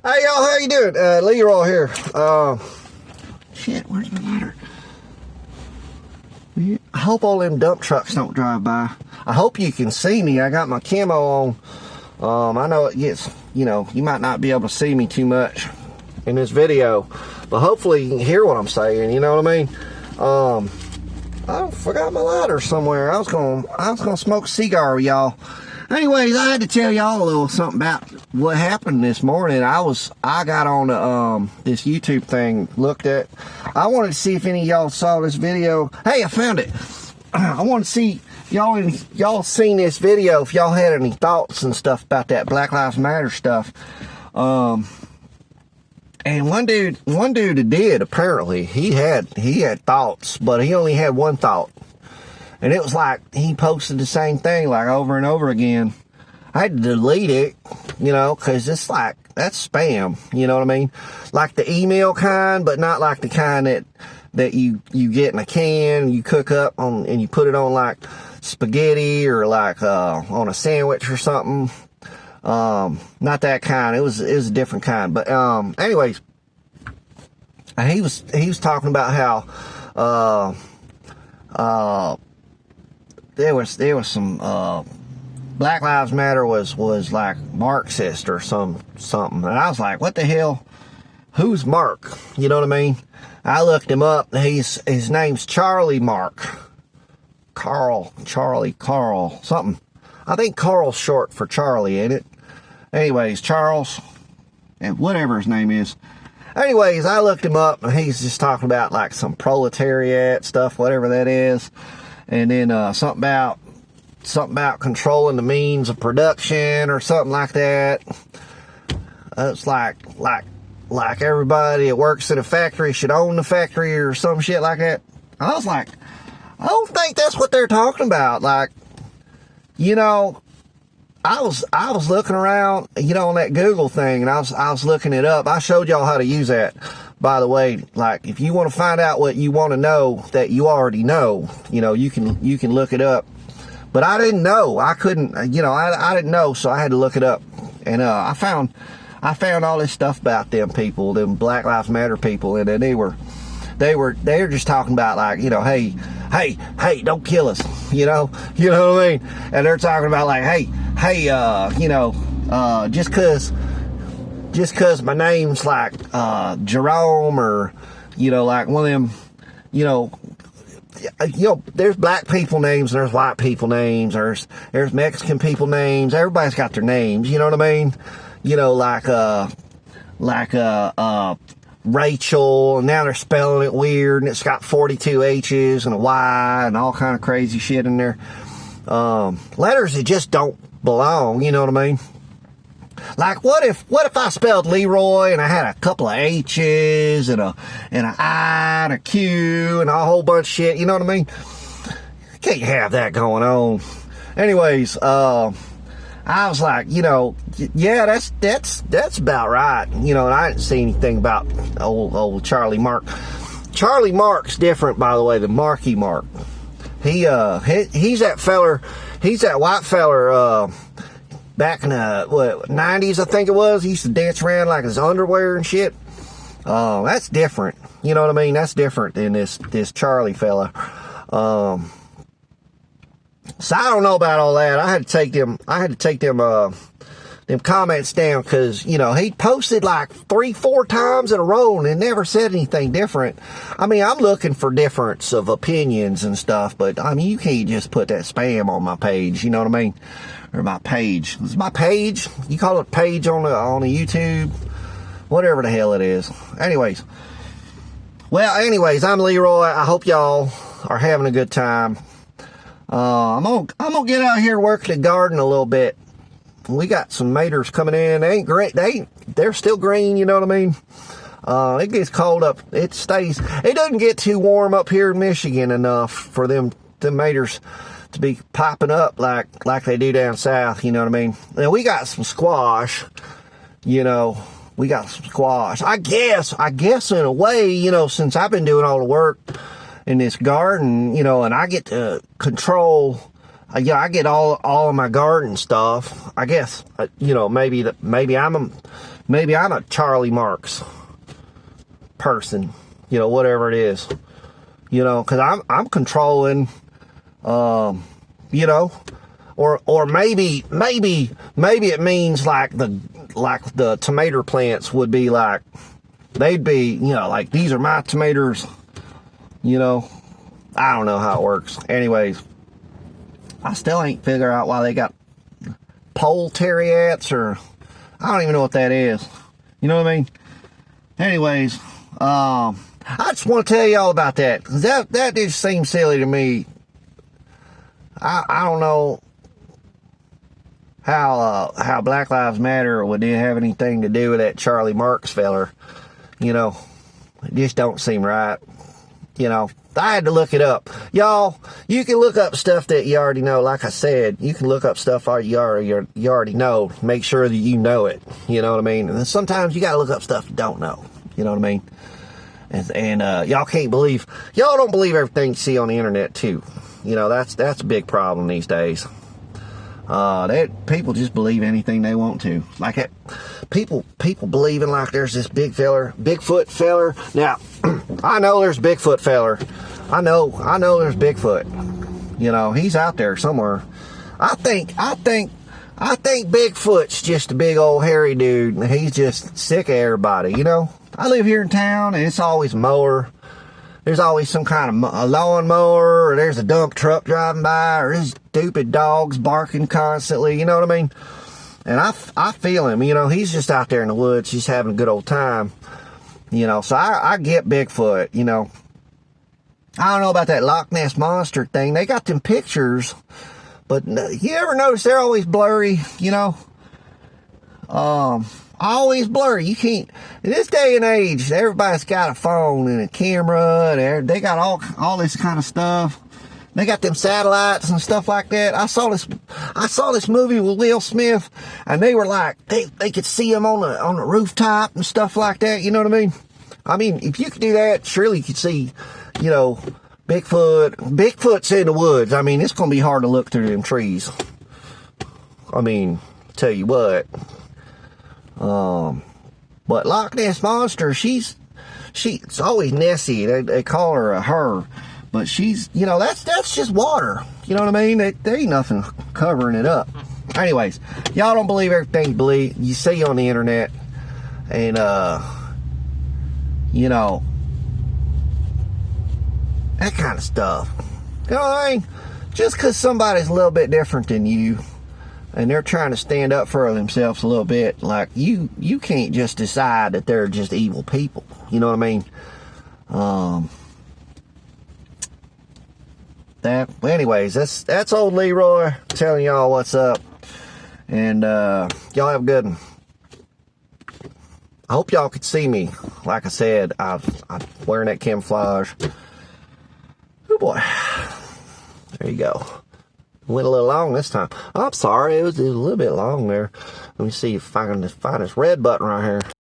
Hey y'all, how you doing? Leroy here. Shit, where's my lighter? I hope all them dump trucks don't drive by. I hope you can see me. I got my camo on. I know it gets, you might not be able to see me too much in this video, but hopefully you can hear what I'm saying, you know what I mean? I forgot my lighter somewhere. I was gonna smoke a cigar with y'all. Anyways, I had to tell y'all a little something about what happened this morning. I got on this YouTube thing, looked at. I wanted to see if any of y'all saw this video. Hey, I found it. I want to see y'all seen this video, if y'all had any thoughts and stuff about that Black Lives Matter stuff. And one dude did, apparently. He had thoughts, but he only had one thought. And it was like he posted the same thing like over and over again. I had to delete it, because it's like, that's spam, you know what I mean? Like the email kind, but not like the kind that you get in a can, you cook up on, and you put it on like spaghetti or like on a sandwich or something. Not that kind. It was a different kind. But anyways, he was talking about how there was some Black Lives Matter was like Marxist or something, and I was like, what the hell? Who's Mark? You know what I mean? I looked him up. His name's Charlie Mark. Carl, something. I think Carl's short for Charlie, ain't it? Anyways, Charles, and whatever his name is. Anyways, I looked him up, and he's just talking about like some proletariat stuff, whatever that is. And then something about controlling the means of production or something like that. It's like everybody that works in a factory should own the factory or some shit like that. I was like, I don't think that's what they're talking about. Like, I was looking around, on that Google thing, and I was looking it up. I showed y'all how to use that. By the way, like, if you want to find out what you want to know that you already know, you can look it up. But I didn't know. I couldn't, I didn't know, so I had to look it up. And I found all this stuff about them people, them Black Lives Matter people, and then they were just talking about like, hey, don't kill us, you know what I mean? And they're talking about like, hey, just cause my name's like Jerome, or like one of them, there's black people names, there's white people names, there's Mexican people names. Everybody's got their names, you know what I mean? Like Rachel, and now they're spelling it weird, and it's got 42 H's and a Y and all kind of crazy shit in there. Letters that just don't belong, you know what I mean? Like, what if I spelled Leroy and I had a couple of H's and an I and a Q and a whole bunch of shit, you know what I mean? Can't have that going on. Anyways, I was like, yeah, that's about right. And I didn't see anything about old Charlie Mark. Charlie Mark's different, by the way, than Marky Mark. He's that feller, he's that white feller, back in the 90s, I think it was. He used to dance around like his underwear and shit. That's different. You know what I mean? That's different than this Charlie fella. So I don't know about all that. I had to take them comments down, because he posted like 3-4 times in a row and never said anything different. I mean, I'm looking for difference of opinions and stuff, but I mean, you can't just put that spam on my page, you know what I mean? Or my page. It's my page. You call it page on the YouTube, whatever the hell it is. Anyways, I'm Leroy. I hope y'all are having a good time. I'm gonna get out here and work the garden a little bit. We got some maters coming in. They ain't great. They're still green. You know what I mean? It gets cold up. It doesn't get too warm up here in Michigan enough for them maters to be popping up like they do down south. You know what I mean? Now we got some squash. We got some squash. I guess in a way, since I've been doing all the work in this garden, and I get to control. I get all of my garden stuff. I guess, maybe I'm maybe I'm a Charlie Marks person, you know, whatever it is, you know, because I'm controlling, you know, or maybe it means like the tomato plants would be like, they'd be, you know, like, these are my tomatoes, you know. I don't know how it works. Anyways, I still ain't figure out why they got pole terriats, or I don't even know what that is. You know what I mean? Anyways, I just want to tell y'all about that, because that just seems silly to me. I don't know how Black Lives Matter would have anything to do with that Charlie Marks feller. You know, it just don't seem right. You know, I had to look it up. Y'all, you can look up stuff that you already know. Like I said, you can look up stuff you already know. Make sure that you know it. You know what I mean? And sometimes you got to look up stuff you don't know. You know what I mean? And y'all don't believe everything you see on the internet too. You know, that's a big problem these days. People just believe anything they want to. Like it, people believing like there's this Bigfoot feller. Now, I know there's Bigfoot feller. I know there's Bigfoot. You know, he's out there somewhere. I think Bigfoot's just a big old hairy dude, and he's just sick of everybody. You know, I live here in town, and it's always a mower. There's always some kind of a lawnmower, or there's a dump truck driving by, or there's stupid dogs barking constantly, you know what I mean? And I feel him, you know, he's just out there in the woods, he's having a good old time, you know, so I get Bigfoot, you know. I don't know about that Loch Ness Monster thing. They got them pictures, but you ever notice they're always blurry, you know? Always blurry. You can't, in this day and age, everybody's got a phone and a camera, and they got all this kind of stuff. They got them satellites and stuff like that. I saw this movie with Will Smith, and they were like, they could see him on the rooftop and stuff like that. You know what I mean? I mean, if you could do that, surely you could see, you know, Bigfoot. Bigfoot's in the woods. I mean, it's going to be hard to look through them trees. I mean, tell you what. But Loch Ness Monster, she's always Nessie. They call her a her, but she's, you know, that's just water. You know what I mean? There ain't nothing covering it up. Anyways, y'all don't believe everything you see on the internet, and you know, that kind of stuff. You know what I mean? Just because somebody's a little bit different than you, and they're trying to stand up for themselves a little bit, like, you can't just decide that they're just evil people. You know what I mean? Anyways, that's old Leroy telling y'all what's up. And y'all have a good one. I hope y'all could see me. Like I said, I'm wearing that camouflage. Oh boy. There you go. Went a little long this time. I'm sorry, it was a little bit long there. Let me see if I can find this red button right here.